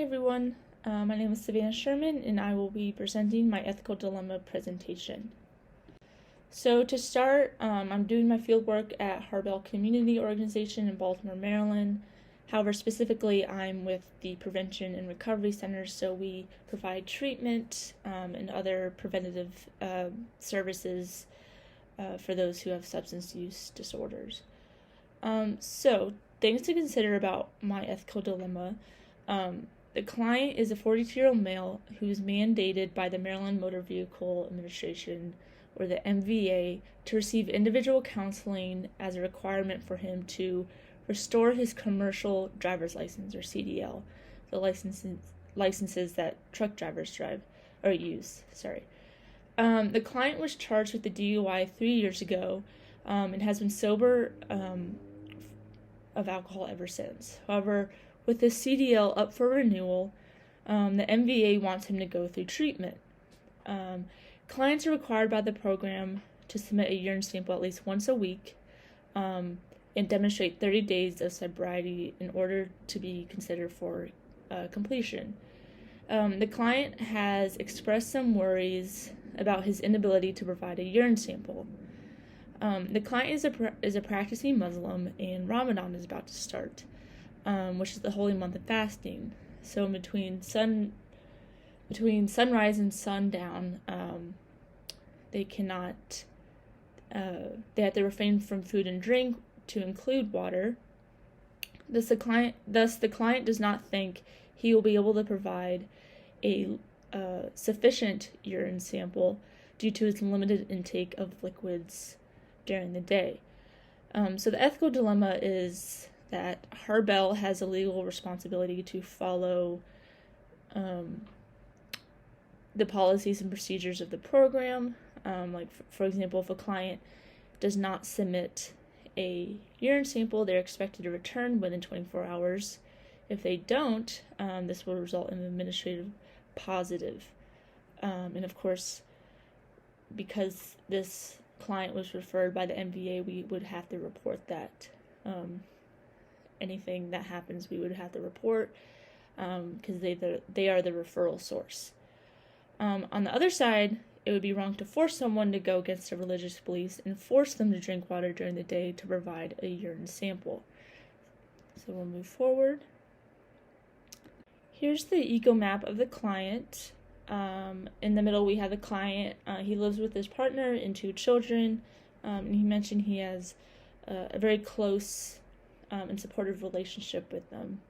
Hi everyone, my name is Savannah Sherman and I will be presenting my ethical dilemma presentation. So to start, I'm doing my fieldwork at Harbell Community Organization in Baltimore, Maryland. However, specifically I'm with the Prevention and Recovery Center, so we provide treatment and other preventative services for those who have substance use disorders. So things to consider about my ethical dilemma. The client is a 42-year-old male who is mandated by the Maryland Motor Vehicle Administration, or the MVA, to receive individual counseling as a requirement for him to restore his commercial driver's license, or CDL, the licenses that truck drivers use. The client was charged with the DUI 3 years ago and has been sober of alcohol ever since. However, with the CDL up for renewal, the MVA wants him to go through treatment. Clients are required by the program to submit a urine sample at least once a week and demonstrate 30 days of sobriety in order to be considered for completion. The client has expressed some worries about his inability to provide a urine sample. The client is a practicing Muslim, and Ramadan is about to start, which is the holy month of fasting. So between sunrise and sundown, they have to refrain from food and drink to include water. Thus, the client does not think he will be able to provide a sufficient urine sample due to his limited intake of liquids during the day. So the ethical dilemma is that Harbell has a legal responsibility to follow the policies and procedures of the program. For example, if a client does not submit a urine sample, they're expected to return within 24 hours. If they don't, this will result in an administrative positive. And of course, because this client was referred by the MVA, we would have to report that. Anything that happens, we would have to report because they are the referral source. On the other side, it would be wrong to force someone to go against their religious beliefs and force them to drink water during the day to provide a urine sample. So we'll move forward. Here's the eco map of the client. In the middle, we have the client. He lives with his partner and 2 children, and he mentioned he has a very close and supportive relationship with them.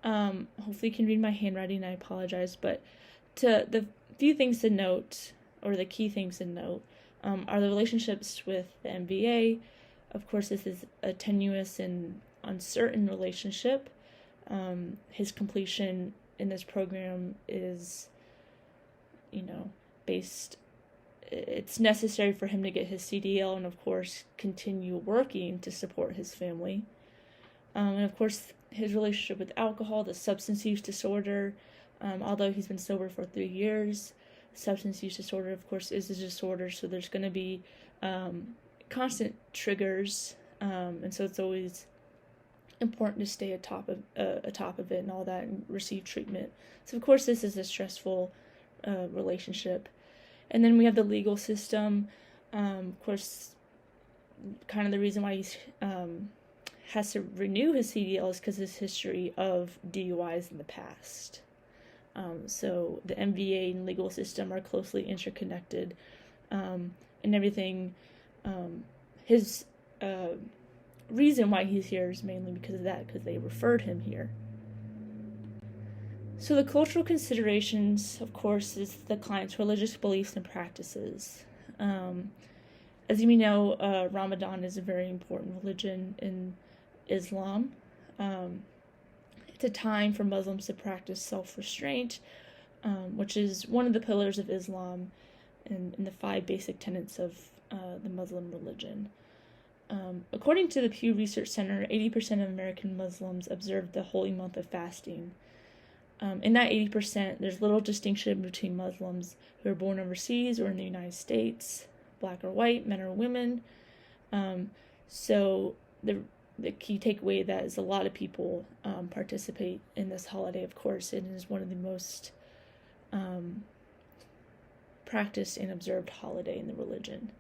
Hopefully you can read my handwriting, I apologize, but the few things to note, or the key things to note, are the relationships with the MVA. Of course, this is a tenuous and uncertain relationship. His completion in this program is, it's necessary for him to get his CDL and, of course, continue working to support his family. And, of course, his relationship with alcohol, the substance use disorder, although he's been sober for 3 years, substance use disorder, of course, is a disorder, so there's going to be constant triggers, and so it's always important to stay atop of it and all that and receive treatment. So, of course, this is a stressful relationship. And then we have the legal system. Of course, kind of the reason why he has to renew his CDL is because of his history of DUIs in the past. So the MVA and legal system are closely interconnected, and everything. His reason why he's here is mainly because of that, because they referred him here. So the cultural considerations, of course, is the client's religious beliefs and practices. As you may know, Ramadan is a very important religion in Islam. It's a time for Muslims to practice self-restraint, which is one of the pillars of Islam and the 5 basic tenets of the Muslim religion. According to the Pew Research Center, 80% of American Muslims observe the holy month of fasting. In that 80%, there's little distinction between Muslims who are born overseas or in the United States, black or white, men or women. So the the key takeaway that is a lot of people participate in this holiday, of course. It is one of the most practiced and observed holiday in the religion.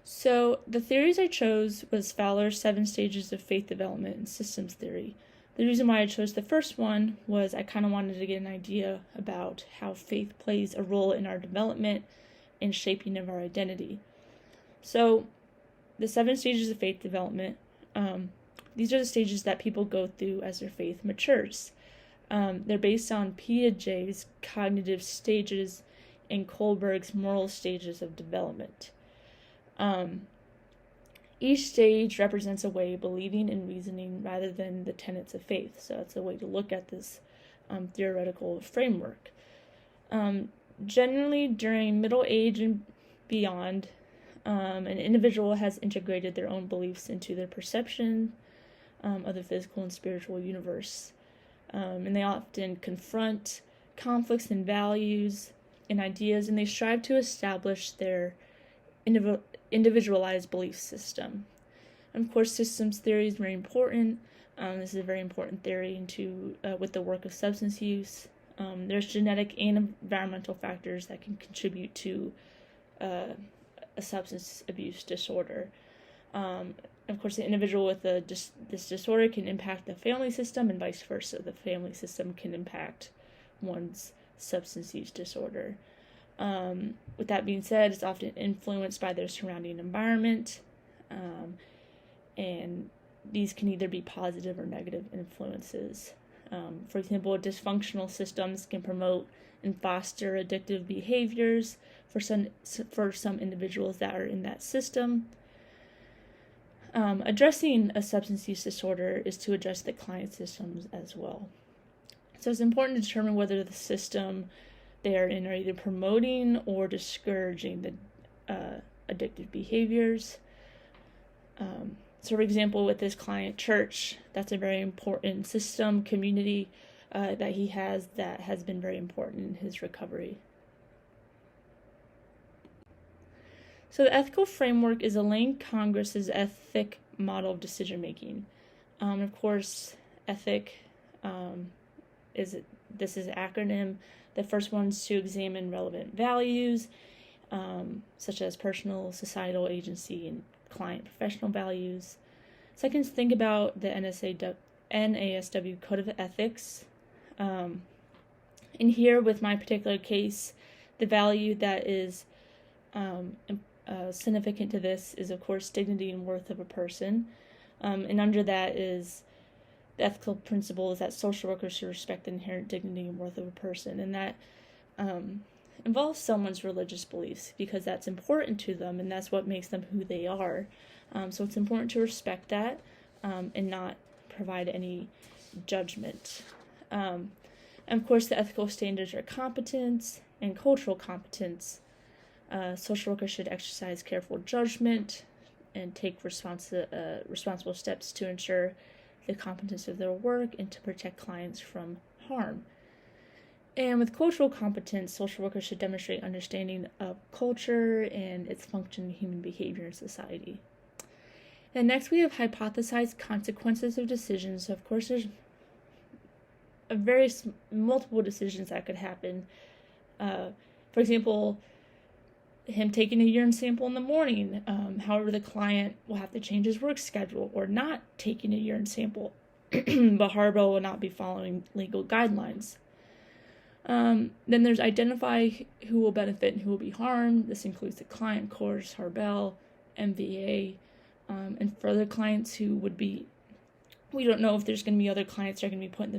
So the theories I chose was Fowler's 7 stages of faith development and systems theory. The reason why I chose the first one was I kind of wanted to get an idea about how faith plays a role in our development and shaping of our identity. So the 7 stages of faith development, these are the stages that people go through as their faith matures. They're based on Piaget's cognitive stages and Kohlberg's moral stages of development. Each stage represents a way of believing and reasoning rather than the tenets of faith. So that's a way to look at this theoretical framework. Generally, during middle age and beyond, an individual has integrated their own beliefs into their perception of the physical and spiritual universe. And they often confront conflicts in values and ideas, and they strive to establish their individualized belief system. And of course, systems theory is very important. This is a very important theory with the work of substance use. There's genetic and environmental factors that can contribute to a substance abuse disorder. Of course, the individual with this disorder can impact the family system, and vice versa. The family system can impact one's substance use disorder. With that being said, it's often influenced by their surrounding environment, and these can either be positive or negative influences. For example, dysfunctional systems can promote and foster addictive behaviors for some individuals that are in that system. Addressing a substance use disorder is to address the client systems as well. So it's important to determine whether the system they are in are either promoting or discouraging the addictive behaviors. So for example, with this client church, that's a very important system, community that he has that has been very important in his recovery. So the ethical framework is Elaine Congress's ethic model of decision making. Of course, ethic is an acronym. The first one is to examine relevant values, such as personal, societal, agency, and client professional values. Second is think about the NASW Code of Ethics. And here, with my particular case, the value that is significant to this is, of course, dignity and worth of a person. And under that is the ethical principle is that social workers should respect the inherent dignity and worth of a person. And that involves someone's religious beliefs because that's important to them and that's what makes them who they are. So it's important to respect that and not provide any judgment. And of course, the ethical standards are competence and cultural competence. Social workers should exercise careful judgment and take responsible steps to ensure the competence of their work and to protect clients from harm. And with cultural competence, social workers should demonstrate understanding of culture and its function in human behavior in society. And next we have hypothesized consequences of decisions. So of course there's various multiple decisions that could happen. For example, him taking a urine sample in the morning. However, the client will have to change his work schedule, or not taking a urine sample, but Harbell will not be following legal guidelines. Then there's identify who will benefit and who will be harmed. This includes the client, of course, Harbell, MVA, and further clients who would be. We don't know if there's going to be other clients that are going to be put in the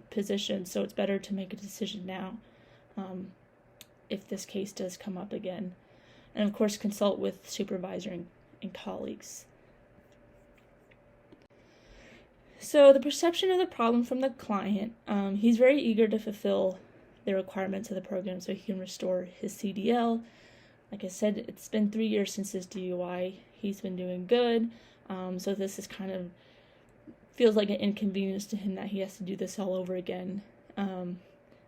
position, so it's better to make a decision now. If this case does come up again. And of course, consult with supervisor and colleagues. So the perception of the problem from the client, he's very eager to fulfill the requirements of the program so he can restore his CDL. Like I said, it's been 3 years since his DUI. He's been doing good. So this is kind of feels like an inconvenience to him that he has to do this all over again.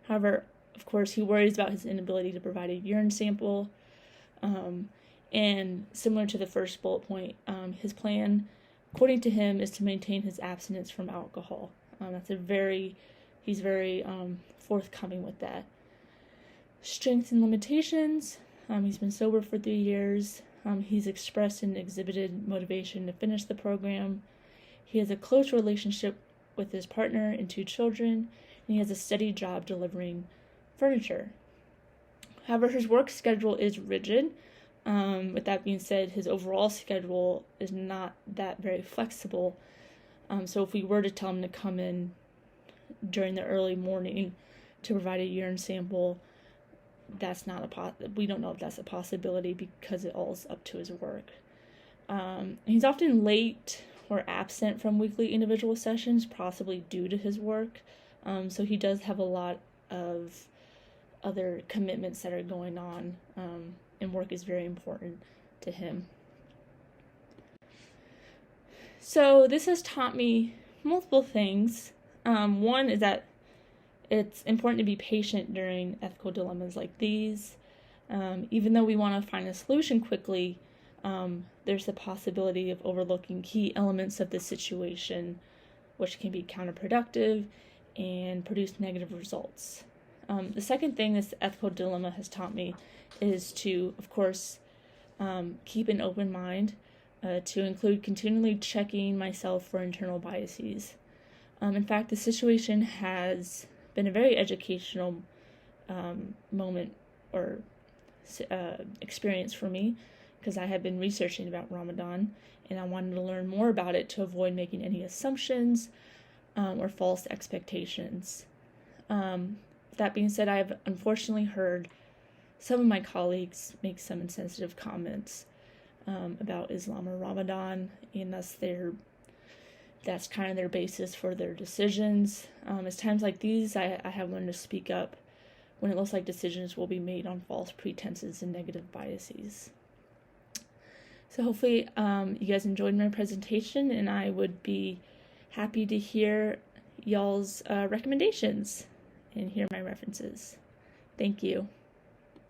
However, of course, he worries about his inability to provide a urine sample, And similar to the first bullet point, his plan, according to him, is to maintain his abstinence from alcohol. He's very forthcoming with that. Strengths and limitations. He's been sober for 3 years. He's expressed and exhibited motivation to finish the program. He has a close relationship with his partner and 2 children, and he has a steady job delivering furniture. However, his work schedule is rigid. With that being said, his overall schedule is not that very flexible. So if we were to tell him to come in during the early morning to provide a urine sample, we don't know if that's a possibility because it all is up to his work. He's often late or absent from weekly individual sessions, possibly due to his work. So he does have a lot of other commitments that are going on, and work is very important to him. So this has taught me multiple things. One is that it's important to be patient during ethical dilemmas like these. Even though we want to find a solution quickly, there's the possibility of overlooking key elements of the situation, which can be counterproductive and produce negative results. The second thing this ethical dilemma has taught me is to, of course, keep an open mind, to include continually checking myself for internal biases. In fact, the situation has been a very educational moment or experience for me, because I had been researching about Ramadan and I wanted to learn more about it to avoid making any assumptions or false expectations. That being said, I've unfortunately heard some of my colleagues make some insensitive comments about Islam or Ramadan, and that's kind of their basis for their decisions. It's times like these I have learned to speak up when it looks like decisions will be made on false pretenses and negative biases. So hopefully you guys enjoyed my presentation, and I would be happy to hear y'all's recommendations and hear my references. Thank you.